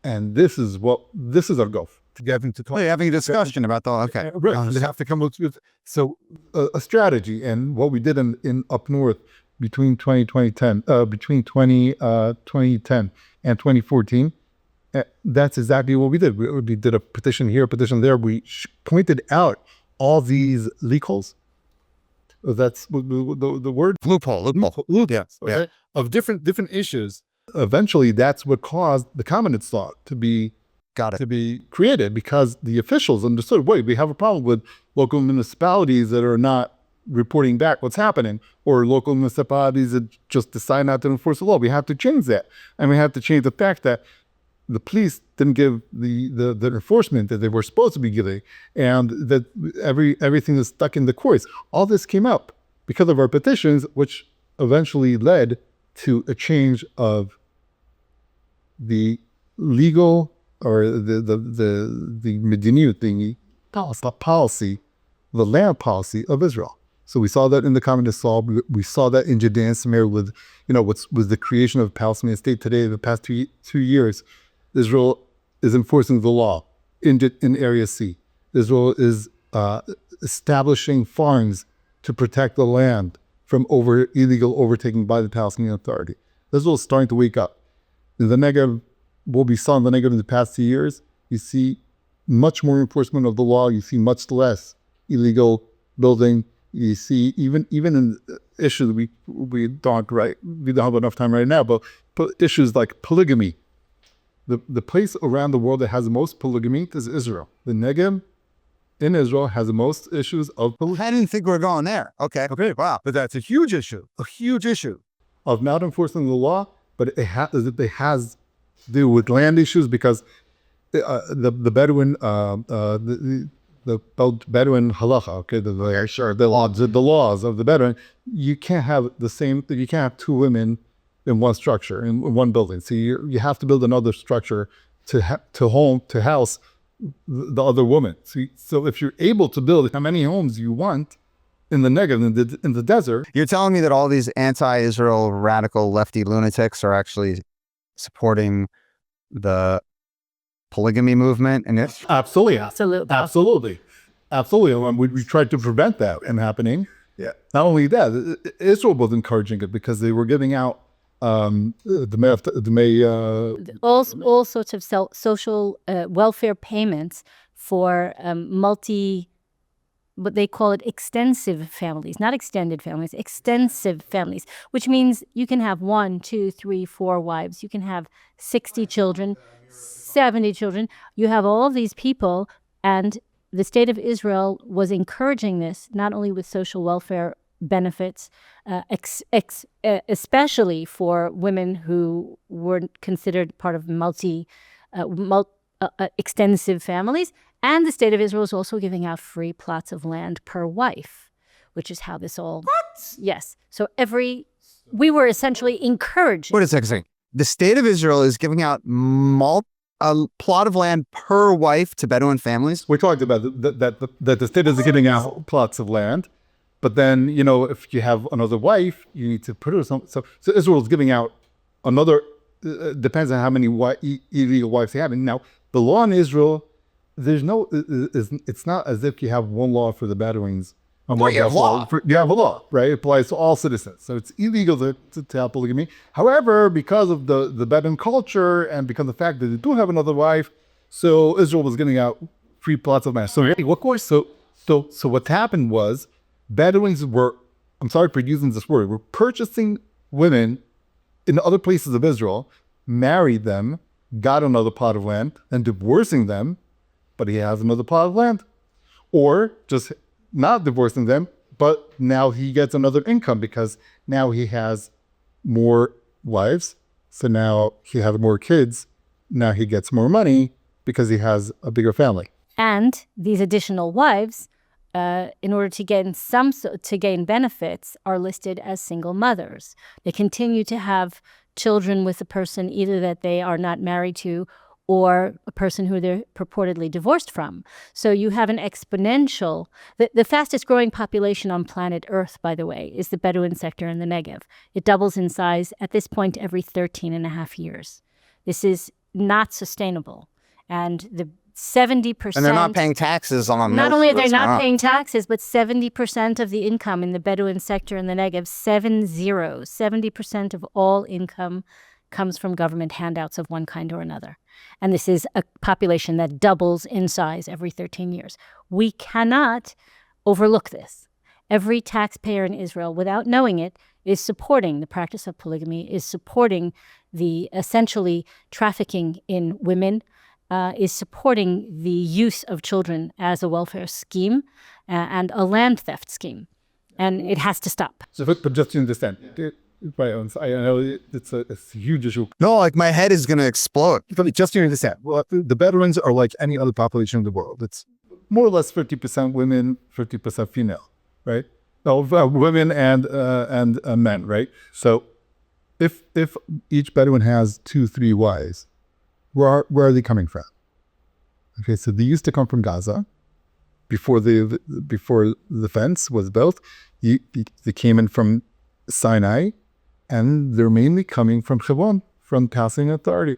Speaker 2: And this is our goal.
Speaker 5: To get them to talk.
Speaker 1: Having a discussion about the, okay.
Speaker 5: Right. They have to come up with, so
Speaker 2: A strategy. And what we did in up north between 2010 and 2014, that's exactly what we did. We did a petition here, a petition there. We pointed out all these leakholes. That's the word.
Speaker 1: Loophole.
Speaker 5: yes,
Speaker 1: Yeah.
Speaker 5: of different issues.
Speaker 2: Eventually, that's what caused the Kahn and Deutsch to be
Speaker 1: Got it.
Speaker 5: To be
Speaker 2: created, because the officials understood, wait, we have a problem with local municipalities that are not reporting back what's happening, or local municipalities that just decide not to enforce the law. We have to change that. And we have to change the fact that the police didn't give the enforcement that they were supposed to be giving, and that everything is stuck in the courts. All this came up because of our petitions, which eventually led to a change of the legal, or the medinut, the policy, the land policy of Israel. So we saw that in the communist law. We saw that in Judea and Samaria with, what's the creation of Palestinian state today. The past two years, Israel is enforcing the law in Area C. Israel is establishing farms to protect the land from illegal overtaking by the Palestinian Authority. Israel is starting to wake up. In the Negev, what we saw in the Negev in the past 2 years, you see much more enforcement of the law. You see much less illegal building. You see even in issues we don't have enough time right now, but issues like polygamy. The place around the world that has the most polygamy is Israel. The Negev in Israel has the most issues of polygamy.
Speaker 1: I didn't think we were going there. Okay.
Speaker 5: Okay, wow. But that's a huge issue. A huge issue.
Speaker 2: Of not enforcing the law, but it has to do with land issues because the Bedouin the Bedouin halacha, okay, the laws of the Bedouin, you can't have two women in one structure, in one building. So you have to build another structure to house the other woman. So if you're able to build how many homes you want in the Negev, in the desert.
Speaker 1: You're telling me that all these anti-Israel radical lefty lunatics are actually supporting the polygamy movement, and it's
Speaker 2: Absolutely.
Speaker 4: Absolutely.
Speaker 2: And we tried to prevent that from happening.
Speaker 5: Yeah.
Speaker 2: Not only that, Israel was encouraging it because they were giving out all
Speaker 4: sorts of social welfare payments for what they call it extensive families, not extended families, extensive families, which means you can have 1, 2, 3, 4 wives. You can have 60 children, 70 children. You have all of these people, and the state of Israel was encouraging this, not only with social welfare benefits, especially for women who weren't considered part of extensive families. And the state of Israel is also giving out free plots of land per wife, which is how this all... What? Yes. So we were essentially encouraged.
Speaker 1: Wait a second. The state of Israel is giving out a plot of land per wife to Bedouin families?
Speaker 2: We talked about that the state is giving out plots of land, but then, if you have another wife, you need to put her some. So Israel is giving out another, depends on how many illegal wives they have. And now, the law in Israel, it's not as if you have one law for the Bedouins.
Speaker 1: You have law.
Speaker 2: You have a law, right? It applies to all citizens. So it's illegal to have polygamy. However, because of the Bedouin culture and because of the fact that they do have another wife, so Israel was giving out free plots of land. So of course, so what happened was Bedouins were, I'm sorry for using this word, were purchasing women in other places of Israel, married them, got another plot of land, and divorcing them, but he has another plot of land. Or just not divorcing them, but now he gets another income because now he has more wives. So now he has more kids. Now he gets more money because he has a bigger family.
Speaker 4: And these additional wives, in order to gain benefits, are listed as single mothers. They continue to have children with a person either that they are not married to or a person who they're purportedly divorced from. So you have an exponential... The fastest growing population on planet Earth, by the way, is the Bedouin sector in the Negev. It doubles in size at this point every 13 and a half years. This is not sustainable. And the 70%...
Speaker 1: And they're not paying taxes on...
Speaker 4: Not only are they not paying taxes, but 70% of the income in the Bedouin sector in the Negev, 70% of all income comes from government handouts of one kind or another. And this is a population that doubles in size every 13 years. We cannot overlook this. Every taxpayer in Israel, without knowing it, is supporting the practice of polygamy, is supporting the essentially trafficking in women, is supporting the use of children as a welfare scheme and a land theft scheme. And it has to stop.
Speaker 2: So, but just to understand, right, I know it's a huge issue.
Speaker 1: No, like my head is going to explode.
Speaker 5: Just to understand, well, the Bedouins are like any other population in the world. It's
Speaker 2: more or less 50% women, 50% female, right? No, women and men, right? So if each Bedouin has 2-3 wives, where are they coming from? Okay, so they used to come from Gaza before the fence was built. They came in from Sinai, and they're mainly coming from Hebron, from passing authority.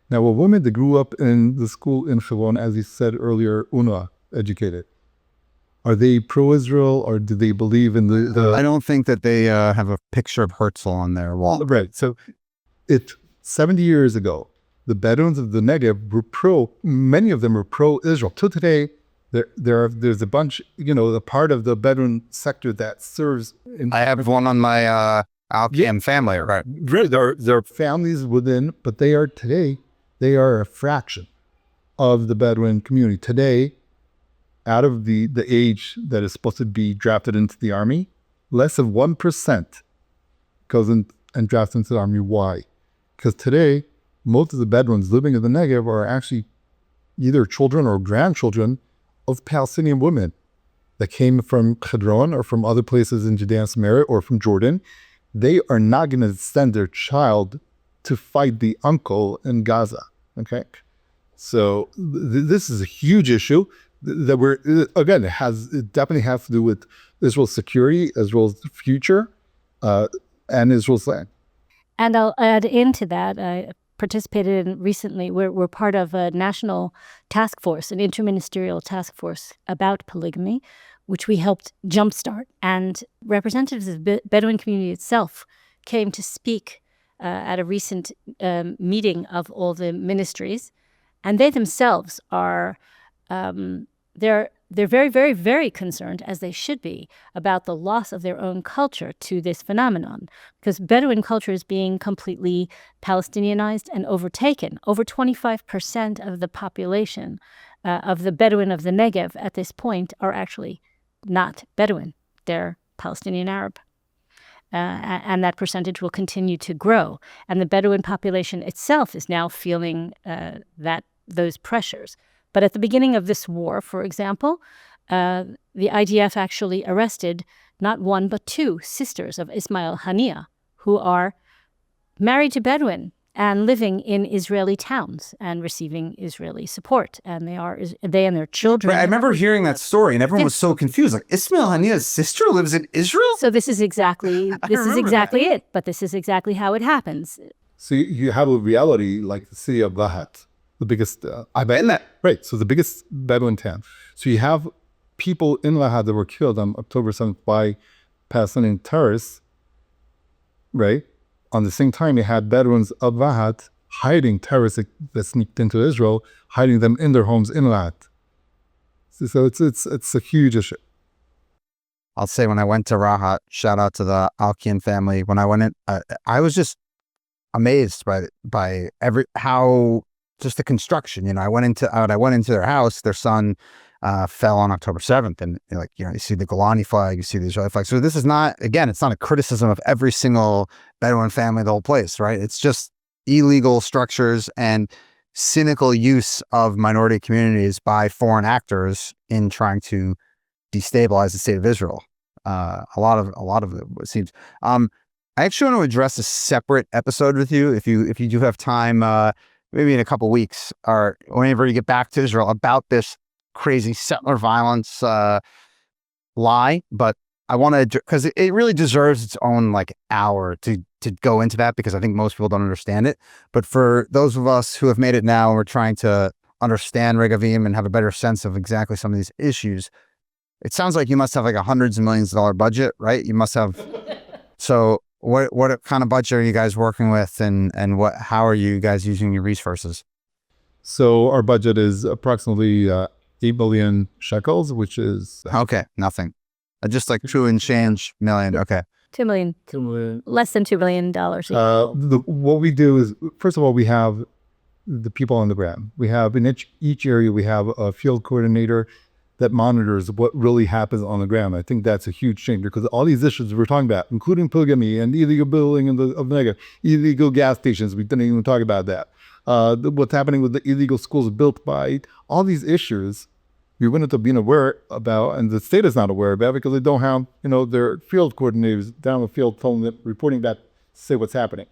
Speaker 2: Now, a woman that grew up in the school in Hebron, as you said earlier, UNRWA educated, are they pro-Israel or do they believe in the...
Speaker 1: I don't think that they have a picture of Herzl on their wall.
Speaker 5: right. So
Speaker 2: 70 years ago, the Bedouins of the Negev were many of them were pro-Israel. Till today, there's a bunch, the part of the Bedouin sector that serves.
Speaker 1: I have one on my Al-Qam family, right?
Speaker 2: Really, there are families within, but they are a fraction of the Bedouin community. Today, out of the age that is supposed to be drafted into the army, less than 1% goes in and drafts into the army. Why? Because today, most of the Bedouins living in the Negev are actually either children or grandchildren of Palestinian women that came from Hebron or from other places in Judea and Samaria or from Jordan. They are not going to send their child to fight the uncle in Gaza. Okay, so this is a huge issue that it definitely has to do with Israel's security, Israel's future, and Israel's land.
Speaker 4: And I'll add into that, I participated in recently, we're part of a national task force, an interministerial task force about polygamy, which we helped jumpstart. And representatives of the Bedouin community itself came to speak at a recent meeting of all the ministries. And they themselves are, they're very, very, very concerned, as they should be, about the loss of their own culture to this phenomenon. Because Bedouin culture is being completely Palestinianized and overtaken. Over 25% of the population of the Bedouin of the Negev at this point are actually not Bedouin. They're Palestinian Arab. And that percentage will continue to grow. And the Bedouin population itself is now feeling those pressures. But at the beginning of this war, for example, the IDF actually arrested not one but two sisters of Ismail Haniyeh, who are married to Bedouin and living in Israeli towns and receiving Israeli support. And they and their children.
Speaker 1: Right, I remember hearing that story, and everyone was so confused. Like, Ismail Haniyeh's sister lives in Israel?
Speaker 4: So this is exactly it. But this is exactly how it happens.
Speaker 2: So you have a reality like the city of Lahat, the biggest. Right. So the biggest Bedouin town. So you have people in Lahat that were killed on October 7th by Palestinian terrorists. Right. On the same time, you had Bedouins of Lahat hiding terrorists that sneaked into Israel, hiding them in their homes in Lahat. So it's a huge issue.
Speaker 1: I'll say when I went to Rahat, shout out to the Al-Qam family. When I went in, I was just amazed by how just the construction. I went into their house. Their son fell on October 7th, and you see the Golani flag, you see the Israeli flag. So this is not, again, it's not a criticism of every single Bedouin family, the whole place, right? It's just illegal structures and cynical use of minority communities by foreign actors in trying to destabilize the state of Israel. A lot of it seems. I actually want to address a separate episode with you if you do have time, maybe in a couple weeks or whenever you get back to Israel, about this crazy settler violence lie. But I want to, because it really deserves its own hour to go into that, because I think most people don't understand it. But for those of us who have made it now and we're trying to understand Regavim and have a better sense of exactly some of these issues, it sounds like you must have a hundreds of millions of dollar budget, right? You must have. So what kind of budget are you guys working with, and how are you guys using your resources?
Speaker 2: So our budget is approximately 8 billion shekels, which is
Speaker 1: okay, nothing. Just $2 and change million. Okay.
Speaker 4: $2 million. Less than $2 million.
Speaker 2: What we do is, first of all, we have the people on the ground. We have in each area, we have a field coordinator that monitors what really happens on the ground. I think that's a huge change, because all these issues we're talking about, including polygamy and illegal building of the Negev, illegal gas stations, we didn't even talk about that. What's happening with the illegal schools built by, all these issues we wouldn't have been aware about, and the state is not aware about, because they don't have, their field coordinators down the field telling them, reporting that, say what's happening.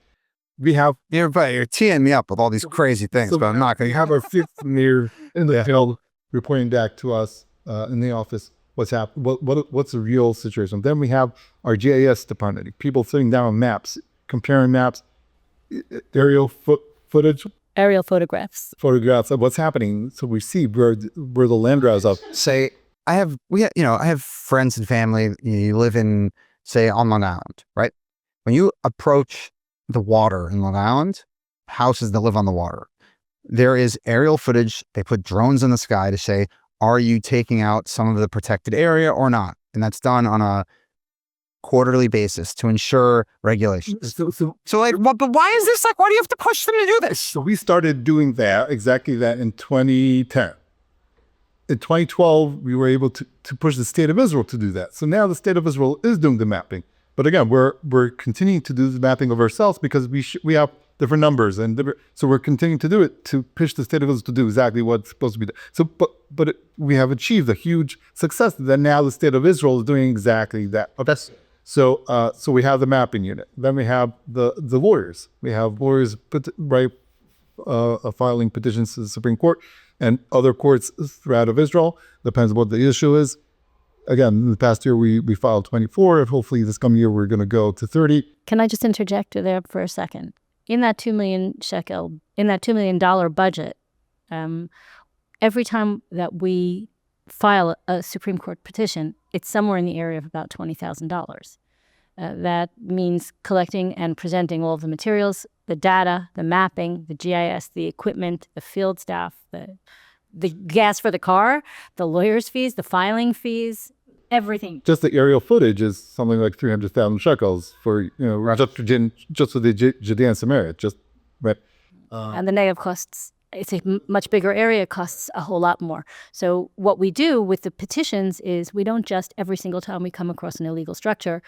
Speaker 2: We have...
Speaker 1: You're teeing me up with all these crazy things, but I'm not going to...
Speaker 2: have our fifth Meir in the field reporting back to us in the office what's happening, what's the real situation. Then we have our GIS department, people sitting down on maps, comparing maps, aerial footage,
Speaker 4: aerial photographs
Speaker 2: of what's happening, so we see where the land dries up.
Speaker 1: Say, I have friends and family. You live in, say, on Long Island, right? When you approach the water in Long Island, houses that live on the water. There is aerial footage. They put drones in the sky to say, are you taking out some of the protected area or not? And that's done on a quarterly basis to ensure regulations. So like, but why is this like, why do you have to push them to do this?
Speaker 2: So we started doing that, exactly that, in 2010. In 2012, we were able to push the state of Israel to do that. So now the state of Israel is doing the mapping. But again, we're continuing to do the mapping of ourselves because we have different numbers so we're continuing to do it to push the state of Israel to do exactly what's supposed to be done. So, we have achieved a huge success that now the state of Israel is doing exactly that. Okay. So we have the mapping unit. Then we have the lawyers. We have lawyers filing petitions to the Supreme Court and other courts throughout of Israel. Depends on what the issue is. Again, in the past year, we filed 24. Hopefully this coming year, we're going to go to 30.
Speaker 4: Can I just interject there for a second? In that $2 million budget, every time that we file a Supreme Court petition, it's somewhere in the area of about $20,000. That means collecting and presenting all of the materials, the data, the mapping, the GIS, the equipment, the field staff, the gas for the car, the lawyer's fees, the filing fees, everything.
Speaker 2: Just the aerial footage is something like 300,000 shekels for, just for the Judea and Samaria, right?
Speaker 4: And the Negev costs, it's a much bigger area, it costs a whole lot more. So what we do with the petitions is we don't just every single time we come across an illegal structure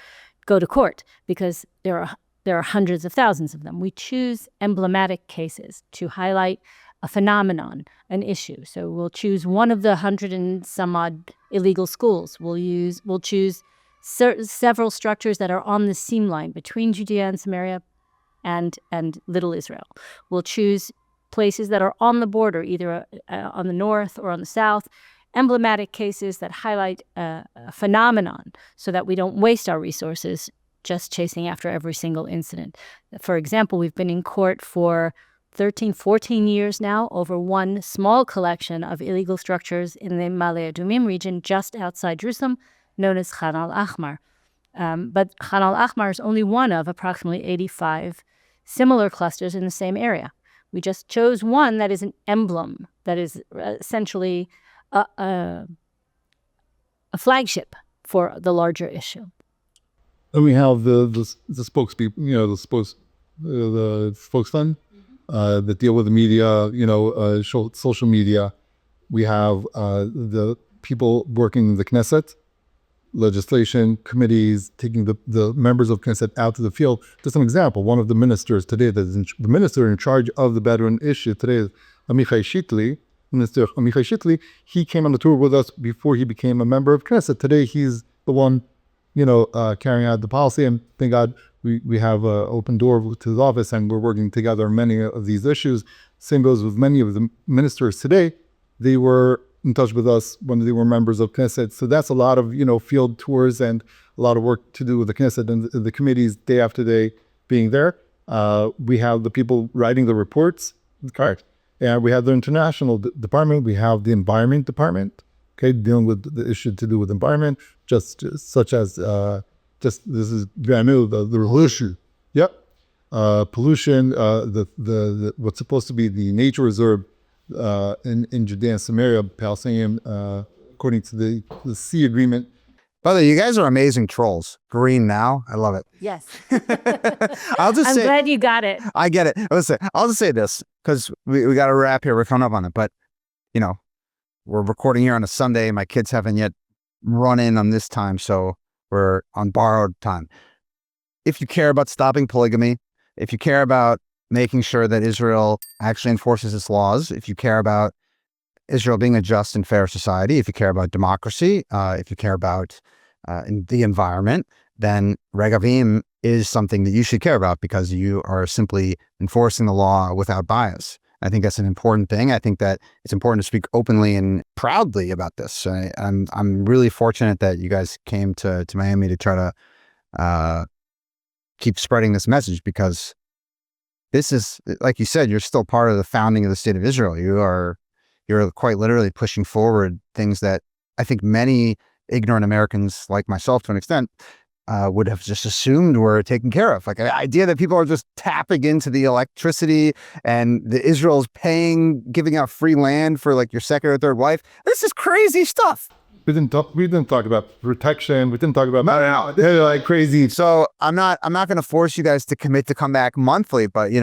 Speaker 4: go to court, because there are hundreds of thousands of them. We choose emblematic cases to highlight a phenomenon, an issue. So we'll choose one of the 100 and some odd illegal schools. We'll choose several structures that are on the seam line between Judea and Samaria and Little Israel. We'll choose places that are on the border, either on the north or on the south, emblematic cases that highlight a phenomenon so that we don't waste our resources just chasing after every single incident. For example, we've been in court for 13, 14 years now over one small collection of illegal structures in the Ma'ale Adumim region just outside Jerusalem, known as Kahn al-Ahmar. But Kahn al-Ahmar is only one of approximately 85 similar clusters in the same area. We just chose one that is an emblem, that is essentially a flagship for the larger issue.
Speaker 2: And we have the spokespeople, the spokesman that deal with the media, social media. We have the people working in the Knesset, legislation committees, taking the members of Knesset out to the field. Just an example, one of the ministers today, the minister in charge of the Bedouin issue today is Amichai Shitli. Minister Amichai Shitli, he came on the tour with us before he became a member of Knesset. Today, he's the one, carrying out the policy. And thank God we have an open door to his office, and we're working together on many of these issues. Same goes with many of the ministers today. They were in touch with us when they were members of Knesset. So that's a lot of, field tours and a lot of work to do with the Knesset and the committees day after day being there. We have the people writing the reports, correct. And we have the international department. We have the environment department, dealing with the issue to do with environment, just such as, this is brand new, the real issue. Yep. Pollution, the what's supposed to be the nature reserve in Judea and Samaria, Palestinian, according to the sea agreement.
Speaker 1: By the way, you guys are amazing trolls. Green now. I love it.
Speaker 4: Yes.
Speaker 1: I'm
Speaker 4: glad you got it.
Speaker 1: I get it. Listen, I'll just say this, because we got to wrap here. We're coming up on it. But, we're recording here on a Sunday. My kids haven't yet run in on this time, so we're on borrowed time. If you care about stopping polygamy, if you care about making sure that Israel actually enforces its laws, if you care about Israel being a just and fair society, if you care about democracy, if you care about the environment, then Regavim is something that you should care about, because you are simply enforcing the law without bias. I think that's an important thing. I think that it's important to speak openly and proudly about this. I'm really fortunate that you guys came to Miami to try to keep spreading this message, because this is, like you said, you're still part of the founding of the state of Israel. You're quite literally pushing forward things that I think many ignorant Americans like myself, to an extent, would have just assumed were taken care of. Like the idea that people are just tapping into the electricity and the Israel's giving out free land for like your second or third wife. This is crazy stuff.
Speaker 5: We didn't talk about protection. We didn't talk about they're like crazy.
Speaker 1: So I'm not going to force you guys to commit to come back monthly, but you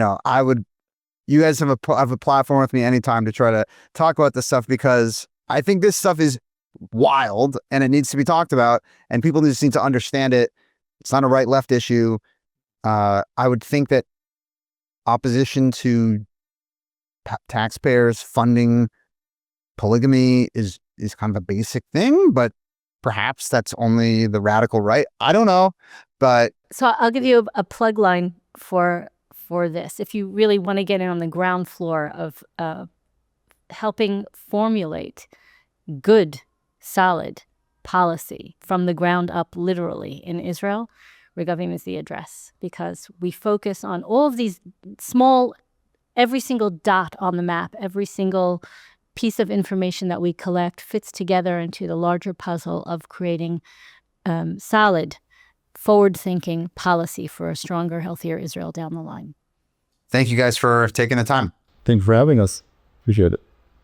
Speaker 1: guys have a platform with me anytime to try to talk about this stuff, because I think this stuff is wild and it needs to be talked about, and people just need to understand it. It's not a right-left issue. I would think that opposition to taxpayers funding polygamy is kind of a basic thing, but perhaps that's only the radical right. I don't know, but
Speaker 4: So I'll give you a plug line for this. If you really want to get in on the ground floor of helping formulate good, solid policy from the ground up, literally, in Israel, Regavim is the address, because we focus on all of these small, every single dot on the map, every single piece of information that we collect fits together into the larger puzzle of creating solid, forward-thinking policy for a stronger, healthier Israel down the line.
Speaker 1: thank you guys for taking the time.
Speaker 5: Thanks for having us. Appreciate it.